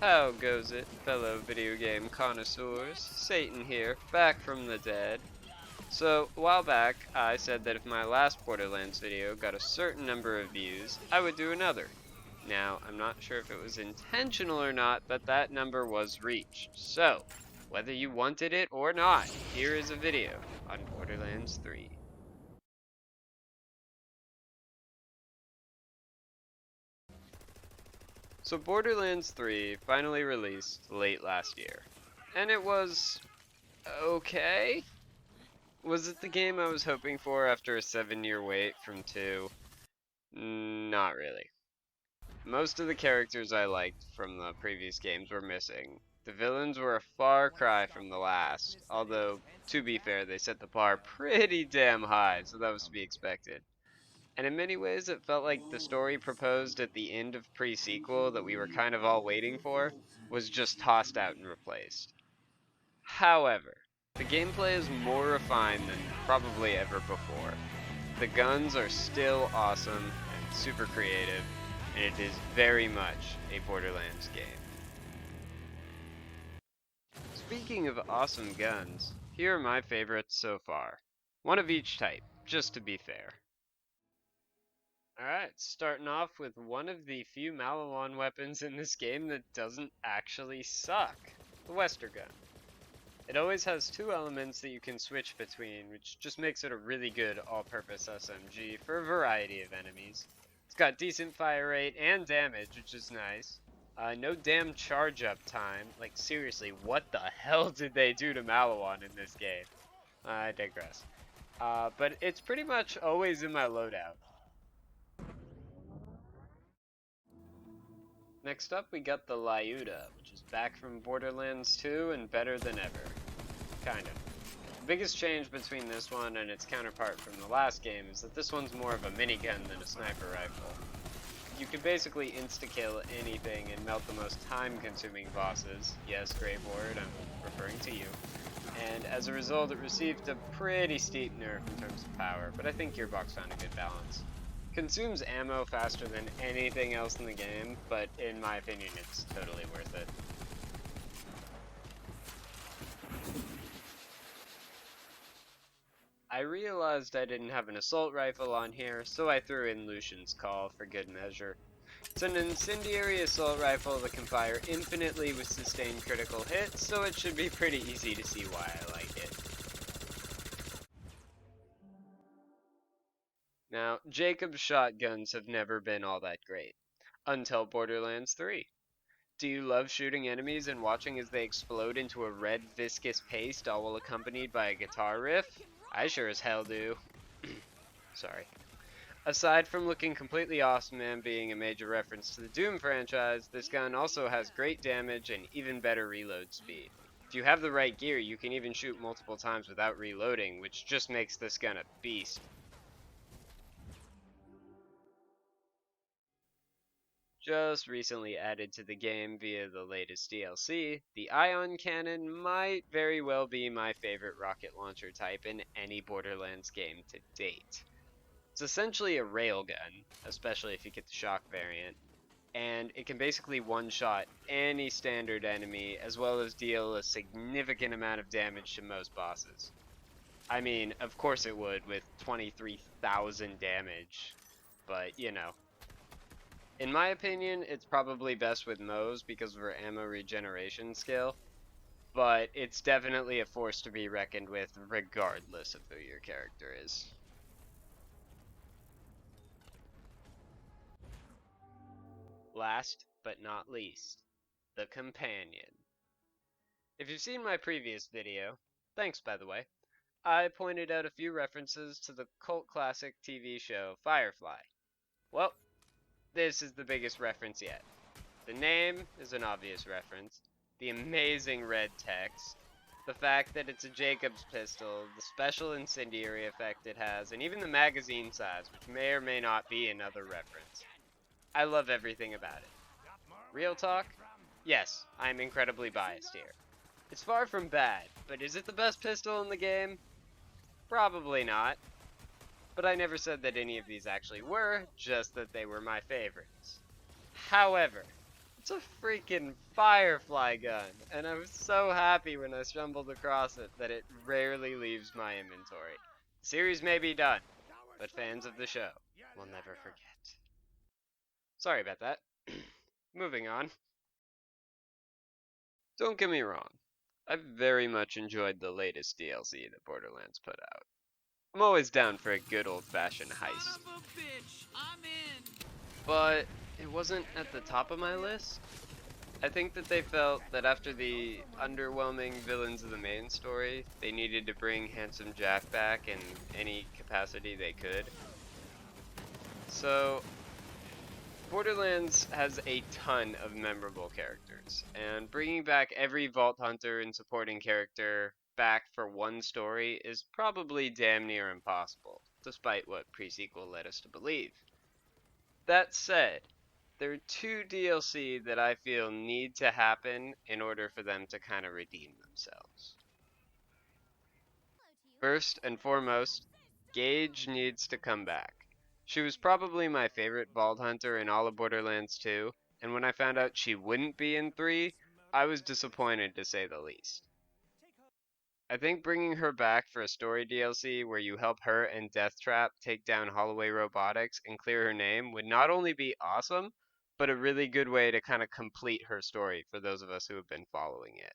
How goes it, fellow video game connoisseurs? Satan here, back from the dead. So, a while back, I said that if my last Borderlands video got a certain number of views, I would do another. Now, I'm not sure if it was intentional or not, but that number was reached. So, whether you wanted it or not, here is a video on Borderlands 3. So Borderlands 3 finally released late last year. And it was okay. Was it the game I was hoping for after a 7-year wait from 2? Not really. Most of the characters I liked from the previous games were missing. The villains were a far cry from the last, although, to be fair, they set the bar pretty damn high, so that was to be expected. And in many ways, it felt like the story proposed at the end of pre-sequel that we were kind of all waiting for was just tossed out and replaced. However, the gameplay is more refined than probably ever before. The guns are still awesome and super creative, and it is very much a Borderlands game. Speaking of awesome guns, here are my favorites so far. One of each type, just to be fair. Alright, starting off with one of the few Malawan weapons in this game that doesn't actually suck, the Wester gun. It always has two elements that you can switch between, which just makes it a really good all-purpose SMG for a variety of enemies. It's got decent fire rate and damage, which is nice. No damn charge up time. Like, seriously, what the hell did they do to Malawan in this game? I digress. But it's pretty much always in my loadout. Next up, we got the Lyuda, which is back from Borderlands 2 and better than ever. Kind of. The biggest change between this one and its counterpart from the last game is that this one's more of a minigun than a sniper rifle. You can basically insta-kill anything and melt the most time-consuming bosses. Yes, Graveward, I'm referring to you. And as a result, it received a pretty steep nerf in terms of power, but I think Gearbox found a good balance. Consumes ammo faster than anything else in the game, but in my opinion, it's totally worth it. I realized I didn't have an assault rifle on here, so I threw in Lucian's Call for good measure. It's an incendiary assault rifle that can fire infinitely with sustained critical hits, so it should be pretty easy to see why I like it. Now, Jacob's shotguns have never been all that great. Until Borderlands 3. Do you love shooting enemies and watching as they explode into a red viscous paste all while accompanied by a guitar riff? I sure as hell do. Sorry. Aside from looking completely awesome and being a major reference to the Doom franchise, this gun also has great damage and even better reload speed. If you have the right gear, you can even shoot multiple times without reloading, which just makes this gun a beast. Just recently added to the game via the latest DLC, the Ion Cannon might very well be my favorite rocket launcher type in any Borderlands game to date. It's essentially a railgun, especially if you get the shock variant, and it can basically one-shot any standard enemy as well as deal a significant amount of damage to most bosses. I mean, of course it would with 23,000 damage, but you know. In my opinion, it's probably best with Moe's because of her ammo regeneration skill, but it's definitely a force to be reckoned with regardless of who your character is. Last but not least, the Companion. If you've seen my previous video, thanks by the way, I pointed out a few references to the cult classic TV show Firefly. Well, this is the biggest reference yet. The name is an obvious reference, the amazing red text, the fact that it's a Jacobs pistol, the special incendiary effect it has, and even the magazine size, which may or may not be another reference. I love everything about it. Real talk? Yes, I'm incredibly biased here. It's far from bad, but is it the best pistol in the game? Probably not. But I never said that any of these actually were, just that they were my favorites. However, It's a freaking firefly gun, and I was so happy when I stumbled across it that it rarely leaves my inventory. The series may be done, but fans of the show will never forget. Sorry about that. Moving on. Don't get me wrong, I've very much enjoyed the latest DLC that Borderlands put out. I'm always down for a good old-fashioned heist. But it wasn't at the top of my list. I think that they felt that after the underwhelming villains of the main story, they needed to bring Handsome Jack back in any capacity they could. So, Borderlands has a ton of memorable characters, and bringing back every Vault Hunter and supporting character back for one story is probably damn near impossible, despite what pre-sequel led us to believe. That said, there are two DLC that I feel need to happen in order for them to kind of redeem themselves. First and foremost, Gage needs to come back. She was probably my favorite Vault Hunter in all of Borderlands 2, and when I found out she wouldn't be in 3, I was disappointed to say the least. I think bringing her back for a story DLC where you help her and Deathtrap take down Holloway Robotics and clear her name would not only be awesome, but a really good way to kind of complete her story for those of us who have been following it.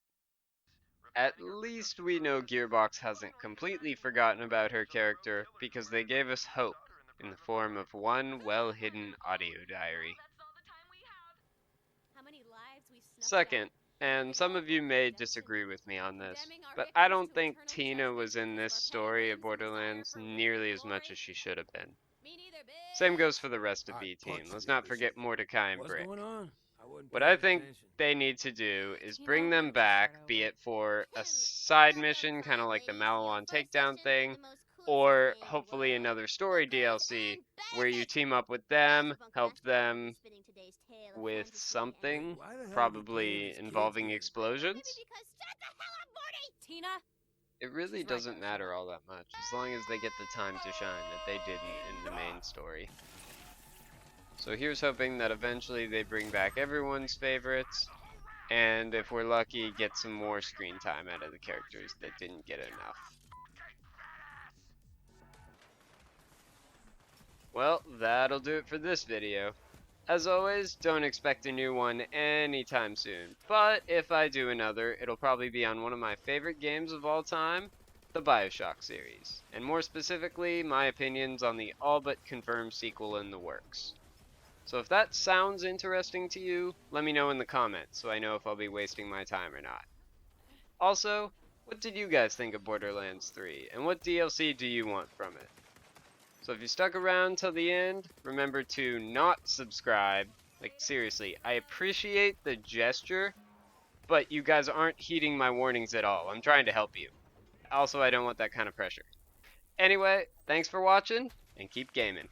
At least we know Gearbox hasn't completely forgotten about her character because they gave us hope in the form of one well-hidden audio diary. Second, and some of you may disagree with me on this, but I don't think Tina was in this story of Borderlands nearly as much as she should have been. Same goes for the rest of B Team. Let's not forget Mordecai and Brick. What I think they need to do is bring them back, be it for a side mission, kind of like the Malawan takedown thing, or hopefully another story DLC where you team up with them, help them with something, probably involving explosions. It really doesn't matter all that much, as long as they get the time to shine that they didn't in the main story. So here's hoping that eventually they bring back everyone's favorites, and if we're lucky, get some more screen time out of the characters that didn't get enough. Well, that'll do it for this video. As always, don't expect a new one anytime soon, but if I do another, it'll probably be on one of my favorite games of all time, the BioShock series, and more specifically, my opinions on the all but confirmed sequel in the works. So if that sounds interesting to you, let me know in the comments so I know if I'll be wasting my time or not. Also, what did you guys think of Borderlands 3, and what DLC do you want from it? So if you stuck around till the end, remember to not subscribe. Like, seriously, I appreciate the gesture, but you guys aren't heeding my warnings at all. I'm trying to help you. Also, I don't want that kind of pressure. Anyway, thanks for watching, and keep gaming.